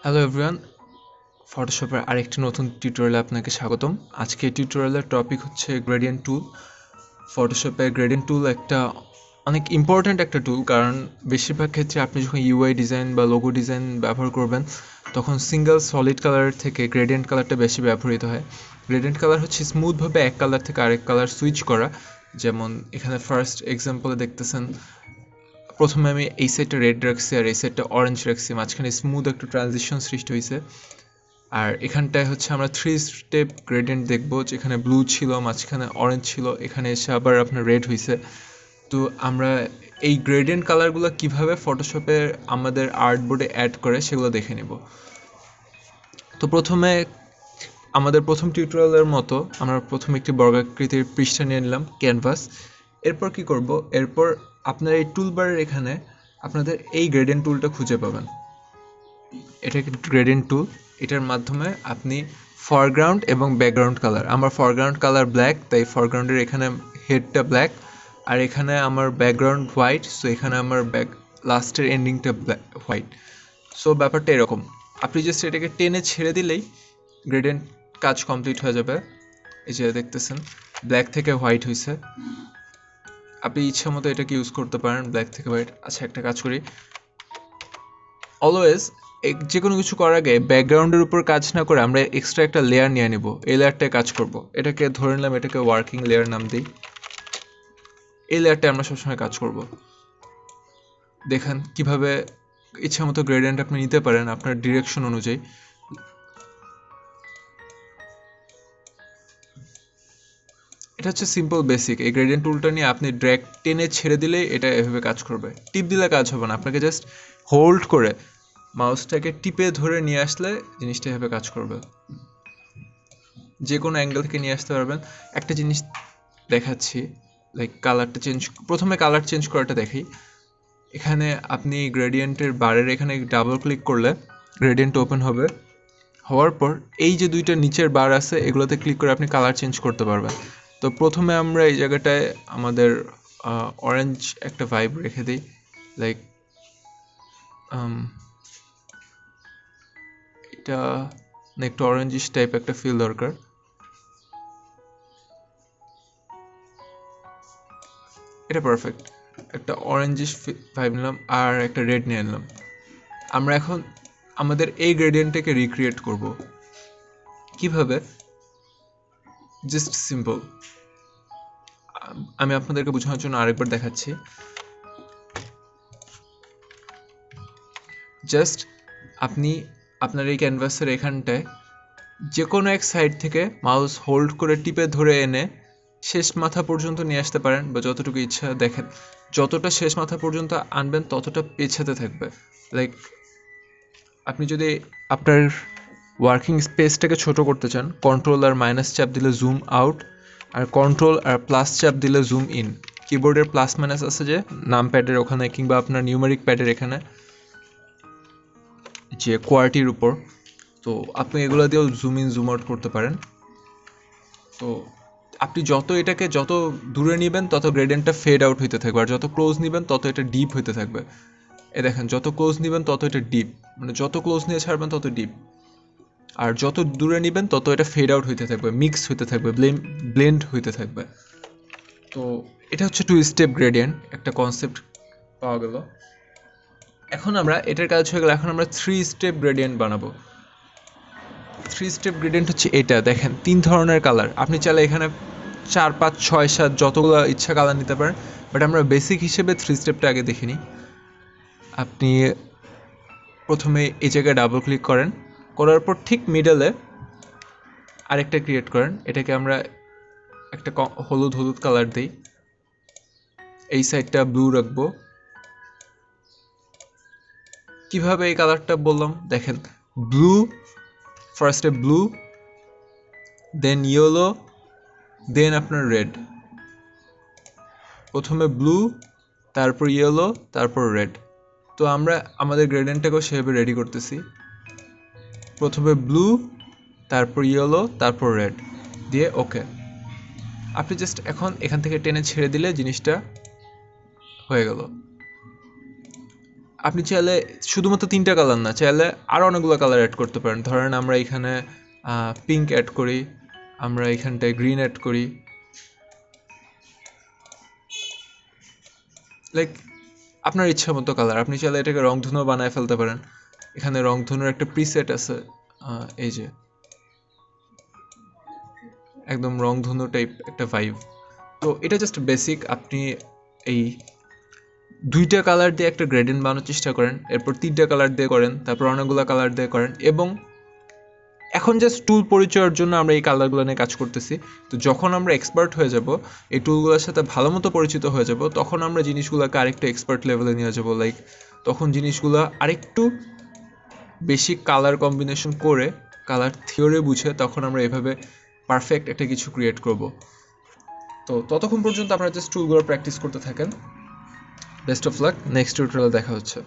Hello everyone, ফটোশপের আরেকটি নতুন টিউটোরিয়ালে আপনাকে স্বাগতম। আজকে টিউটোরিয়ালের টপিক হচ্ছে গ্রেডিয়েন্ট টুল। ফটোশপে গ্রেডিয়েন্ট টুল একটা অনেক ইম্পর্ট্যান্ট একটা টুল, কারণ বেশিরভাগ ক্ষেত্রে আপনি যখন ইউআই ডিজাইন বা লোগো ডিজাইন ব্যবহার করবেন তখন সিঙ্গেল সলিড কালারের থেকে গ্রেডিয়েন্ট কালারটা বেশি ব্যবহৃত হয়। গ্রেডিয়েন্ট কালার হচ্ছে স্মুথভাবে এক কালার থেকে আরেক কালার সুইচ করা। যেমন এখানে ফার্স্ট এক্সাম্পলে দেখতেছেন, প্রথমে আমি এই সাইডটা রেড রাখছি আর এই সাইডটা অরেঞ্জ রাখছি, মাঝখানে স্মুথ একটা ট্রানজিশন সৃষ্টি হয়েছে। আর এখানটায় হচ্ছে আমরা 3 স্টেপ গ্রেডিয়েন্ট দেখব, যেখানে ব্লু ছিল, মাঝখানে অরেঞ্জ ছিল, এখানে এসে আবার আপনার রেড হয়েছে। তো আমরা এই গ্রেডিয়েন্ট কালারগুলো কিভাবে ফটোশপে আমাদের আর্টবোর্ডে অ্যাড করে সেগুলো দেখে নিব। তো প্রথমে আমাদের প্রথম টিউটোরিয়ালের মতো আমরা প্রথমে একটি বর্গাকৃতির পৃষ্ঠা নিয়ে নিলাম, ক্যানভাস। এরপর কি করব, এরপর আপনার এই টুলবারের এখানে আপনাদের এই গ্রেডিয়েন্ট টুলটা খুঁজে পাবেন। এটা একটা গ্রেডিয়েন্ট টুল, এটার মাধ্যমে আপনি ফরগ্রাউন্ড এবং ব্যাকগ্রাউন্ড কালার, আমার ফরগ্রাউন্ড কালার ব্ল্যাক, তাই ফরগ্রাউন্ডের এখানে হেডটা ব্ল্যাক, আর এখানে আমার ব্যাকগ্রাউন্ড হোয়াইট, সো এখানে আমার লাস্টের এন্ডিংটা হোয়াইট। সো ব্যাপারটা এরকম, আপনি জাস্ট এটাকে টেনে ছেড়ে দিলেই গ্রেডিয়েন্ট কাজ কমপ্লিট হয়ে যাবে। এই যে দেখতেছেন ব্ল্যাক থেকে হোয়াইট হয়েছে। আপনি ইচ্ছা মতো এটাকে ইউজ করতে পারেন, ব্ল্যাক থেকে হোয়াইট। আচ্ছা, একটা কাজ করি, অলওয়েজ যে কোনো কিছু করার আগে ব্যাকগ্রাউন্ডের উপর কাজ না করে আমরা এক্সট্রা একটা লেয়ার নিয়ে নিব, এই লেয়ারটায় কাজ করব। এটাকে ধরে নিলাম, এটাকে ওয়ার্কিং লেয়ার নাম দিই। এই লেয়ারটায় আমরা সবসময় কাজ করব। দেখেন কিভাবে ইচ্ছা মতো গ্রেডিয়েন্ট আপনি নিতে পারেন আপনার ডিরেকশন অনুযায়ী। এটা হচ্ছে সিম্পল বেসিক। এই গ্রেডিয়েন্ট টুলটা নিয়ে আপনি ড্র্যাগ টেনে ছেড়ে দিলে এটা এভাবে কাজ করবে। টিপ দিলে কাজ হবে না, আপনাকে জাস্ট হোল্ড করে মাউসটাকে টিপে ধরে নিয়ে আসলে জিনিসটা এভাবে কাজ করবে। যে কোনো অ্যাঙ্গেল থেকে নিয়ে আসতে পারবেন। একটা জিনিস দেখাচ্ছি, লাইক কালারটা প্রথমে কালার চেঞ্জ করাটা দেখি। এখানে আপনি গ্রেডিয়েন্টের বারের এখানে ডাবল ক্লিক করলে গ্রেডিয়েন্ট ওপেন হবে। হওয়ার পর এই যে দুইটা নিচের বার আছে, এগুলোতে ক্লিক করে আপনি কালার চেঞ্জ করতে পারবেন। তো প্রথমে আমরা এই জায়গাটায় আমাদের অরেঞ্জ একটা ভাইব রেখে দিই, লাইক এটা একটু অরেঞ্জিশ টাইপ একটা ফিল দরকার। এটা পারফেক্ট, একটা অরেঞ্জিশ ভাইব নিলাম আর একটা রেড নিয়ে নিলাম। আমরা এখন আমাদের এই গ্রেডিয়েন্টটাকে রিক্রিয়েট করব। কিভাবে? জাস্ট সিম্পল, আমি আপনাদেরকে বোঝানোর জন্য আরেকবার দেখাচ্ছি। জাস্ট আপনি আপনার এই ক্যানভাসের এখানটায় যে কোনো এক সাইড থেকে মাউস হোল্ড করে টিপে ধরে এনে শেষ মাথা পর্যন্ত নিয়ে আসতে পারেন, বা যতটুকু ইচ্ছা। দেখেন যতটা শেষ মাথা পর্যন্ত আনবেন ততটা পেছাতে থাকবে। লাইক আপনি যদি আপনার ওয়ার্কিং স্পেসটাকে ছোট করতে চান, কন্ট্রোল আর মাইনাস চাপ দিলে জুম আউট, আর কন্ট্রোল আর প্লাস চাপ দিলে জুম ইন। কিবোর্ডের প্লাস মাইনাস আছে যে নাম প্যাডের ওখানে, কিংবা আপনার নিউমেরিক প্যাডের এখানে যে কোয়ার্টির উপর, তো আপনি এগুলো দিয়েও জুম ইন জুম আউট করতে পারেন। তো আপনি এটাকে যত দূরে নেবেন তত গ্রেডিয়েন্টটা ফেড আউট হইতে থাকবে, আর যত ক্লোজ নেবেন তত এটা ডিপ হইতে থাকবে। দেখেন যত ক্লোজ নেবেন তত এটা ডিপ, মানে যত ক্লোজ নিয়ে ছাড়বেন তত ডিপ, আর যত দূরে নেবেন তত এটা ফেড আউট হইতে থাকবে, মিক্স হইতে থাকবে, ব্লেন্ড হইতে থাকবে। তো এটা হচ্ছে 2 স্টেপ গ্রেডিয়েন্ট, একটা কনসেপ্ট পাওয়া গেল। এখন আমরা এটার কাজ হয়ে গেল, এখন আমরা 3 স্টেপ গ্রেডিয়েন্ট বানাবো। 3 স্টেপ গ্রেডিয়েন্ট হচ্ছে এটা। দেখেন 3 ধরনের কালার, আপনি চাইলে এখানে 4, 5, 6, 7 যতগুলো ইচ্ছা কালার নিতে পারেন, বাট আমরা বেসিক হিসেবে 3 স্টেপটা আগে দেখে নিই। আপনি প্রথমে এই জায়গায় ডাবল ক্লিক করেন, করার পর ঠিক মিডলে আরেকটা ক্রিয়েট করেন। এটাকে আমরা একটা হলুদ হলুদ কালার দিই, এই সাইডটা ব্লু রাখবো। কিভাবে এই কালারটা বললাম দেখেন, ব্লু, ফার্স্টে ব্লু, দেন ইয়েলো, দেন আপনার রেড। প্রথমে ব্লু, তারপর ইয়েলো, তারপর রেড। তো আমরা আমাদের গ্রেডিয়েন্টটাকেও সেভাবে রেডি করতেছি। প্রথমে ব্লু, তারপর ইয়েলো, তারপর রেড দিয়ে ওকে। আপনি জাস্ট এখন এখান থেকে টেনে ছেড়ে দিলে জিনিসটা হয়ে গেল। আপনি চাইলে শুধুমাত্র 3টা কালার না, চাইলে আরও অনেকগুলো কালার অ্যাড করতে পারেন। ধরেন আমরা এখানে পিঙ্ক অ্যাড করি, আমরা এখানটায় গ্রিন অ্যাড করি, লাইক আপনার ইচ্ছা মতো কালার। আপনি চাইলে এটাকে রংধনু বানায় ফেলতে পারেন। এখানে রংধনুর একটা প্রিসেট আছে, এই যে একদম রংধনু টাইপ একটা ভাইব। তো এটা জাস্ট বেসিক। আপনি এই 2টা কালার দিয়ে একটা গ্রেডিয়েন্ট বানানোর চেষ্টা করেন, এরপর 3টা কালার দিয়ে করেন, তারপর অনেকগুলো কালার দিয়ে করেন, এবং এখন জাস্ট টুল পরিচয়ের জন্য আমরা এই কালারগুলো নিয়ে কাজ করতেছি। তো যখন আমরা এক্সপার্ট হয়ে যাব, এই টুলগুলোর সাথে ভালো মতো পরিচিত হয়ে যাব, তখন আমরা জিনিসগুলোকে আরেকটু এক্সপার্ট লেভেলে নিয়ে যাব। লাইক তখন জিনিসগুলো আরেকটু বেশি কালার কম্বিনেশন করে, কালার থিওরি বুঝে, তখন আমরা এভাবে পারফেক্ট একটা কিছু ক্রিয়েট করব। তো ততক্ষণ পর্যন্ত আপনারা জাস্ট টুলগুলো প্র্যাকটিস করতে থাকেন। বেস্ট অফ লাক, নেক্সট টিউটোরিয়ালে দেখা হচ্ছে।